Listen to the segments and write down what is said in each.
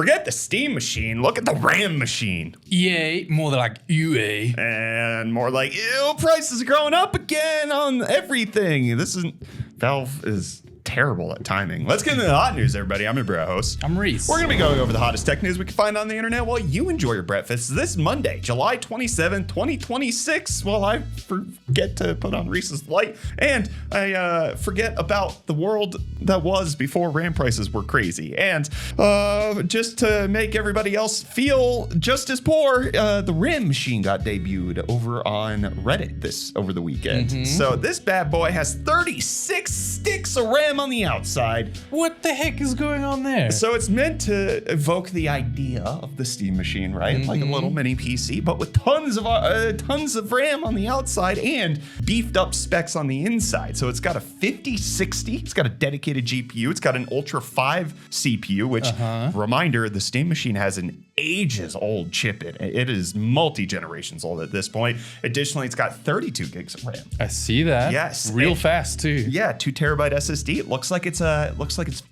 Forget the Steam machine. Look at the RAM machine. EA, more like UA. And more like, ew, prices are going up again on everything. Valve is terrible at timing. Let's get into the hot news, everybody. I'm your bro host. I'm Reese. We're going to be going over the hottest tech news we can find on the internet while you enjoy your breakfast this Monday, July 27, 2026, while I forget to put on Reese's light and I forget about the world that was before RAM prices were crazy. And just to make everybody else feel just as poor, the RAM machine got debuted over on Reddit over the weekend. So this bad boy has 36 sticks of RAM on the outside. What the heck is going on there? So it's meant to evoke the idea of the Steam machine, right? Like a little mini PC, but with tons of RAM on the outside and beefed up specs on the inside. So it's got a 5060, it's got a dedicated GPU, it's got an Ultra 5 CPU, which, reminder, the Steam machine has an ages old chip in it. It is multi-generations old at this point. Additionally, it's got 32 gigs of RAM. I see that. Yes. Real fast too. Yeah, 2 terabyte SSD. It looks like it's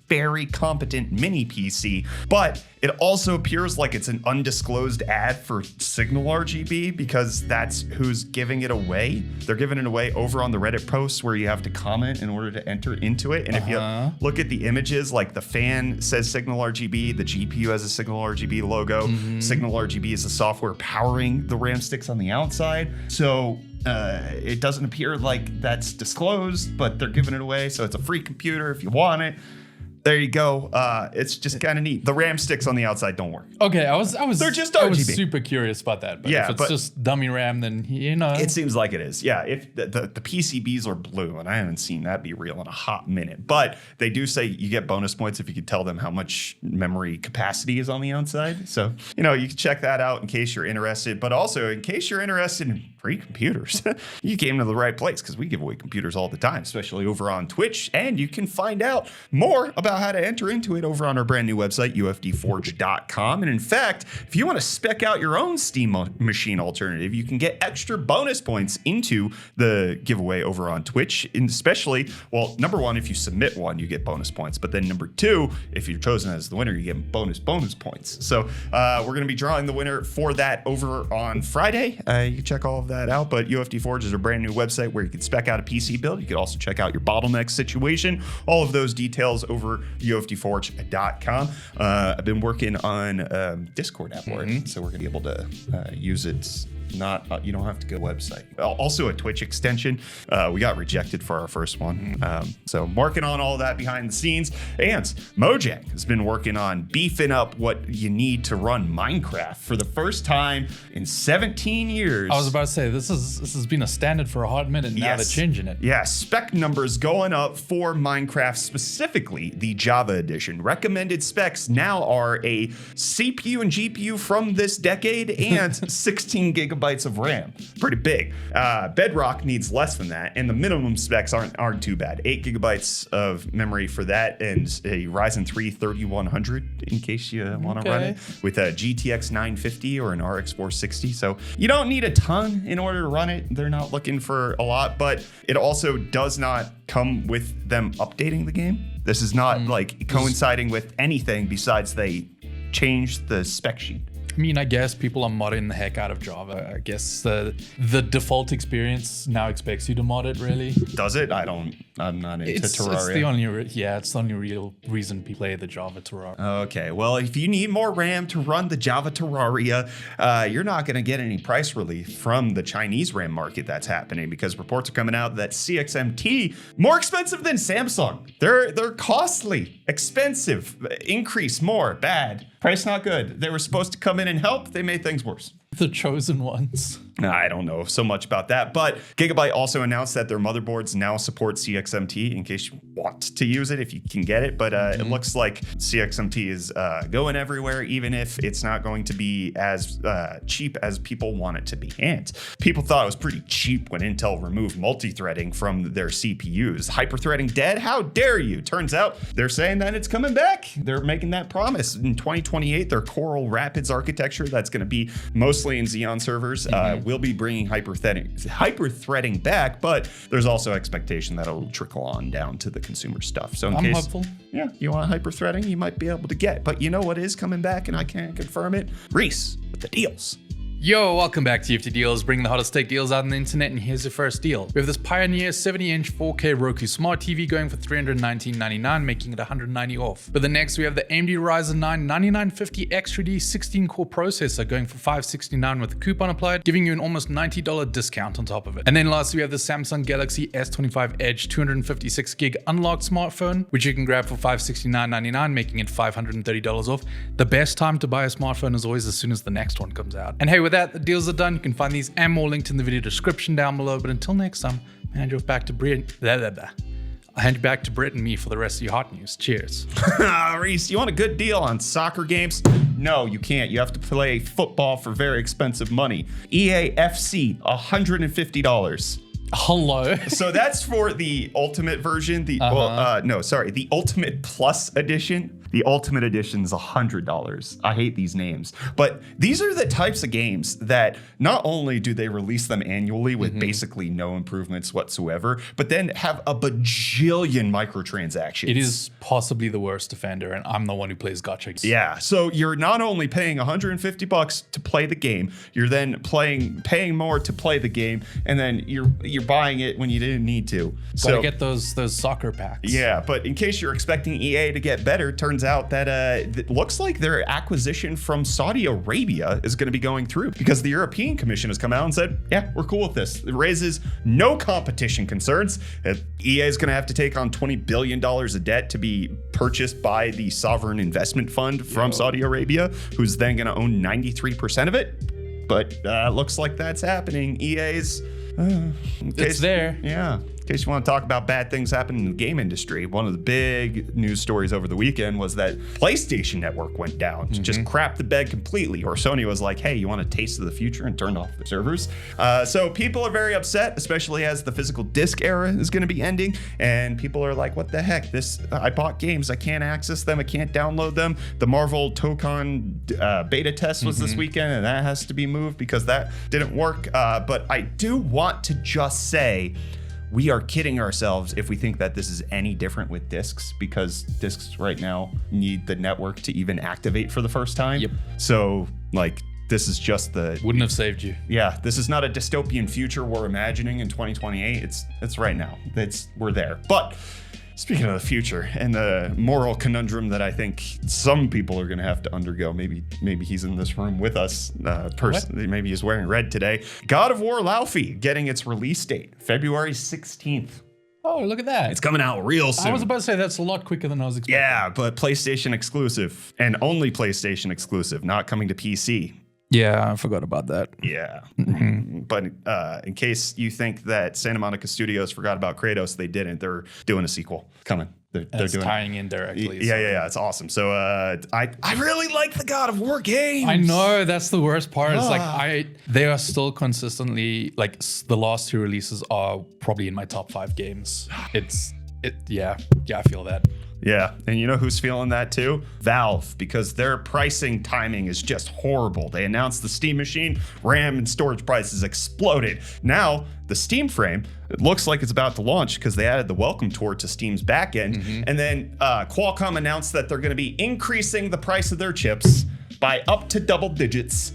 very competent mini PC, but it also appears like it's an undisclosed ad for Signal RGB because that's who's giving it away. They're giving it away over on the Reddit posts where you have to comment in order to enter into it. And if you look at the images, like the fan says Signal RGB, the GPU has a Signal RGB logo. Signal RGB is the software powering the RAM sticks on the outside. So it doesn't appear like that's disclosed, but they're giving it away. So it's a free computer if you want it. There you go. It's just kind of neat. The RAM sticks on the outside don't work. Okay, I was They're just RGB. I was super curious about that. But if it's just dummy RAM, then it seems like it is. Yeah, if the PCBs are blue, and I haven't seen that be real in a hot minute. But they do say you get bonus points if you could tell them how much memory capacity is on the outside. So you can check that out in case you're interested. But also in case you're interested in free computers, you came to the right place because we give away computers all the time, especially over on Twitch. And you can find out more about how to enter into it over on our brand new website, UFDforge.com. And in fact, if you want to spec out your own Steam machine alternative, you can get extra bonus points into the giveaway over on Twitch. And especially, well, number one, if you submit one, you get bonus points. But then number two, if you're chosen as the winner, you get bonus points. So we're going to be drawing the winner for that over on Friday. You can check all of that out. But UFD Forge is our brand new website where you can spec out a PC build. You can also check out your bottleneck situation. All of those details over UFDforge.com. I've been working on Discord app already, so we're gonna be able to use it. You don't have to go website. Also a Twitch extension. We got rejected for our first one. So I'm working on all that behind the scenes. And Mojang has been working on beefing up what you need to run Minecraft for the first time in 17 years. I was about to say, this has been a standard for a hot minute. Now they're changing it. Yeah, spec numbers going up for Minecraft, specifically the Java edition. Recommended specs now are a CPU and GPU from this decade and 16 gigabytes of RAM. Pretty big. Bedrock needs less than that, and the minimum specs aren't too bad. 8 gigabytes of memory for that, and a Ryzen 3 3100 in case you want to run it with a GTX 950 or an RX 460. So you don't need a ton in order to run it. They're not looking for a lot, but it also does not come with them updating the game. This is not like coinciding with anything besides they changed the spec sheet. I mean, I guess people are modding the heck out of Java. I guess the default experience now expects you to mod it, really. Does it? I'm not into Terraria. It's the only real reason people play the Java Terraria. Okay, well, if you need more RAM to run the Java Terraria, you're not going to get any price relief from the Chinese RAM market that's happening because reports are coming out that CXMT more expensive than Samsung. They're costly, expensive, increase more, bad. Price not good. They were supposed to come in and help. They made things worse. The chosen ones. I don't know so much about that, but Gigabyte also announced that their motherboards now support CXMT in case you want to use it, if you can get it. But it looks like CXMT is going everywhere, even if it's not going to be as cheap as people want it to be. And people thought it was pretty cheap when Intel removed multi-threading from their CPUs. Hyper-threading dead? How dare you? Turns out they're saying that it's coming back. They're making that promise. In 2028, their Coral Rapids architecture that's going to be mostly in Xeon servers will be bringing hyper-threading back, but there's also expectation that it'll trickle on down to the consumer stuff. So I'm hopeful. Yeah, you want hyper-threading, you might be able to get. But you know what is coming back, and I can't confirm it? Reese with the deals. Yo, welcome back to UFD Deals, bringing the hottest tech deals out on the internet, and here's your first deal. We have this Pioneer 70-inch 4K Roku Smart TV going for $319.99, making it $190 off. But the next, we have the AMD Ryzen 9 9950 X3D 16-core processor going for $569 with a coupon applied, giving you an almost $90 discount on top of it. And then last, we have the Samsung Galaxy S25 Edge 256 gig unlocked smartphone, which you can grab for $569.99, making it $530 off. The best time to buy a smartphone is always as soon as the next one comes out. And hey, with that, the deals are done. You can find these and more linked in the video description down below. But until next time, I'll hand you back to Brett. I'll hand you back to Brett and me for the rest of your hot news. Cheers. Reese, you want a good deal on soccer games? No, you can't. You have to play football for very expensive money. EA FC, $150. Hello. So that's for the ultimate version. The ultimate plus edition. The ultimate edition is $100. I hate these names, but these are the types of games that not only do they release them annually with basically no improvements whatsoever, but then have a bajillion microtransactions. It is possibly the worst offender, and I'm the one who plays gacha. Yeah, so you're not only paying $150 to play the game, you're then paying more to play the game, and then you're buying it when you didn't need to. Gotta get those soccer packs. Yeah, but in case you're expecting EA to get better, turns out that it looks like their acquisition from Saudi Arabia is going to be going through, because the European Commission has come out and said, yeah, we're cool with this. It raises no competition concerns. EA is going to have to take on $20 billion of debt to be purchased by the Sovereign Investment Fund from Saudi Arabia, who's then going to own 93% of it. But looks like that's happening. EA's... it's there. Yeah. In case you want to talk about bad things happening in the game industry, one of the big news stories over the weekend was that PlayStation Network went down, just crapped the bed completely. Or Sony was like, hey, you want a taste of the future, and turned off the servers. So people are very upset, especially as the physical disc era is going to be ending. And people are like, what the heck? I bought games. I can't access them. I can't download them. The Marvel Tokon beta test was this weekend, and that has to be moved because that didn't work. But I do want to just say, we are kidding ourselves if we think that this is any different with discs, because discs right now need the network to even activate for the first time. Yep. So like, this is just wouldn't have saved you. Yeah, this is not a dystopian future we're imagining in 2028. It's right now. We're there. But speaking of the future and the moral conundrum that I think some people are going to have to undergo, maybe he's in this room with us personally, maybe he's wearing red today. God of War Laufey getting its release date, February 16th. Oh, look at that. It's coming out real soon. I was about to say that's a lot quicker than I was expecting. Yeah, but PlayStation exclusive, and only PlayStation exclusive, not coming to PC. Yeah, I forgot about that. Yeah. But in case you think that Santa Monica Studios forgot about Kratos, they didn't. They're doing a sequel coming. They're doing tying in directly. Yeah. It's awesome. So I really like the God of War games. I know, that's the worst part. It's like they are still consistently, like, the last two releases are probably in my top 5 games. Yeah, I feel that. Yeah, and you know who's feeling that too? Valve, because their pricing timing is just horrible. They announced the Steam machine, RAM and storage prices exploded. Now, the Steam frame, it looks like it's about to launch because they added the welcome tour to Steam's backend. And then Qualcomm announced that they're going to be increasing the price of their chips by up to double digits.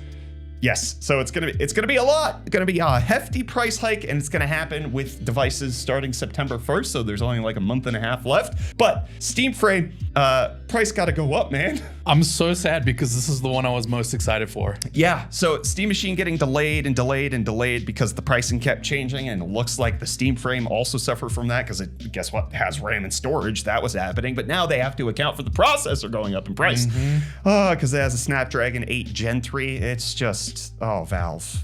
Yes, so it's gonna be a lot. It's gonna be a hefty price hike, and it's gonna happen with devices starting September 1st. So there's only like a month and a half left. But Steam frame price got to go up, man. I'm so sad because this is the one I was most excited for. Yeah, so Steam Machine getting delayed and delayed and delayed because the pricing kept changing, and it looks like the Steam frame also suffered from that because it, guess what, has RAM and storage. That was happening, but now they have to account for the processor going up in price because it has a Snapdragon 8 Gen 3. It's just, Valve.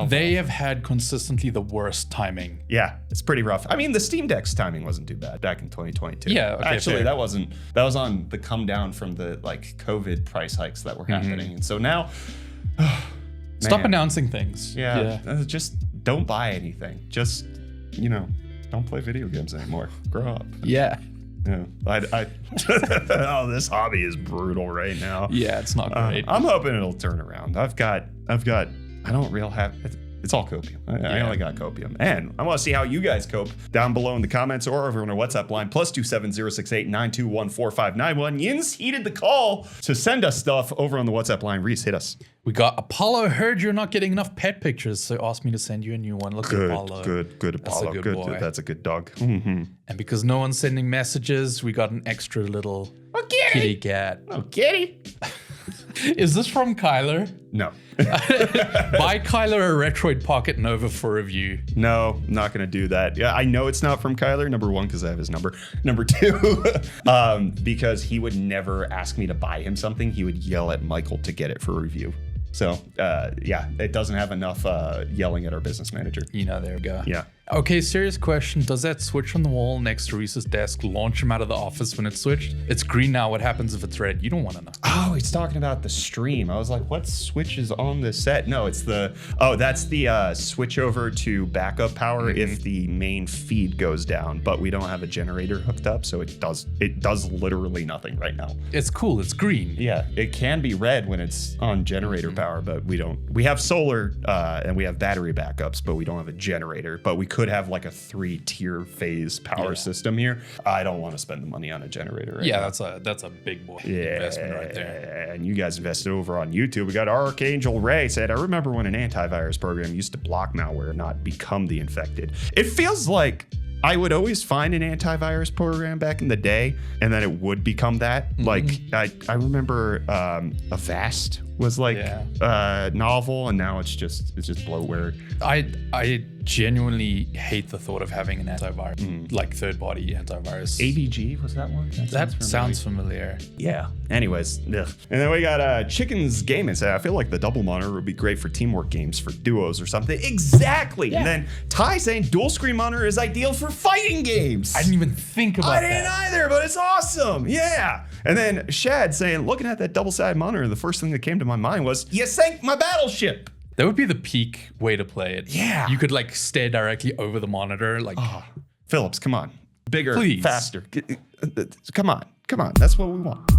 They have had consistently the worst timing. Yeah, it's pretty rough. I mean, the Steam Deck's timing wasn't too bad back in 2022. Yeah, okay, actually, fair. that was on the come down from the like COVID price hikes that were happening. And so now, stop announcing things. Yeah, just don't buy anything. Just, don't play video games anymore. Grow up. Yeah. Yeah, this hobby is brutal right now. Yeah, it's not great. I'm hoping it'll turn around. I It's all copium. I only got copium. And I want to see how you guys cope down below in the comments or over on our WhatsApp line, +27068921459. Yins heeded the call to send us stuff over on the WhatsApp line. Reese, hit us. We got Apollo. Heard you're not getting enough pet pictures, so asked me to send you a new one. Look at Apollo. Good Apollo. That's a good boy. That's a good dog. Mm-hmm. And because no one's sending messages, we got an extra little kitty cat. Oh, kitty. Is this from Kyler? No. Buy Kyler a Retroid Pocket Nova for review. No, I'm not going to do that. Yeah, I know it's not from Kyler. Number one, because I have his number. Number two, because he would never ask me to buy him something. He would yell at Michael to get it for review. So, yeah, it doesn't have enough yelling at our business manager. There we go. Yeah. Okay, serious question. Does that switch on the wall next to Reese's desk launch him out of the office when it's switched? It's green now. What happens if it's red? You don't want to know. Oh, he's talking about the stream. I was like, what switch is on this set? No, it's that's the switch over to backup power if the main feed goes down, but we don't have a generator hooked up, so it does literally nothing right now. It's cool. It's green. Yeah, it can be red when it's on generator power, but we don't. We have solar and we have battery backups, but we don't have a generator. But we could have like a 3-tier phase power system here. I don't want to spend the money on a generator. Right now. That's a big boy investment right there. And you guys invested over on YouTube. We got Archangel Ray said, I remember when an antivirus program used to block malware, not become the infected. It feels like I would always find an antivirus program back in the day, and then it would become that. Like I remember Avast was like novel, and now it's just bloatware. I genuinely hate the thought of having an antivirus, like third-party antivirus. AVG, was that one? That sounds familiar. Yeah. Anyways, ugh. And then we got Chickens Gaming. I feel like the double monitor would be great for teamwork games, for duos or something. Exactly. Yeah. And then Ty saying dual screen monitor is ideal for fighting games. I didn't even think about that. I didn't either, but it's awesome. Yeah. And then Shad saying, looking at that double-sided monitor, the first thing that came to my mind was, you sank my battleship. That would be the peak way to play it. Yeah. You could like stare directly over the monitor. Like, Phillips, come on. Bigger, please. faster. Come on. That's what we want.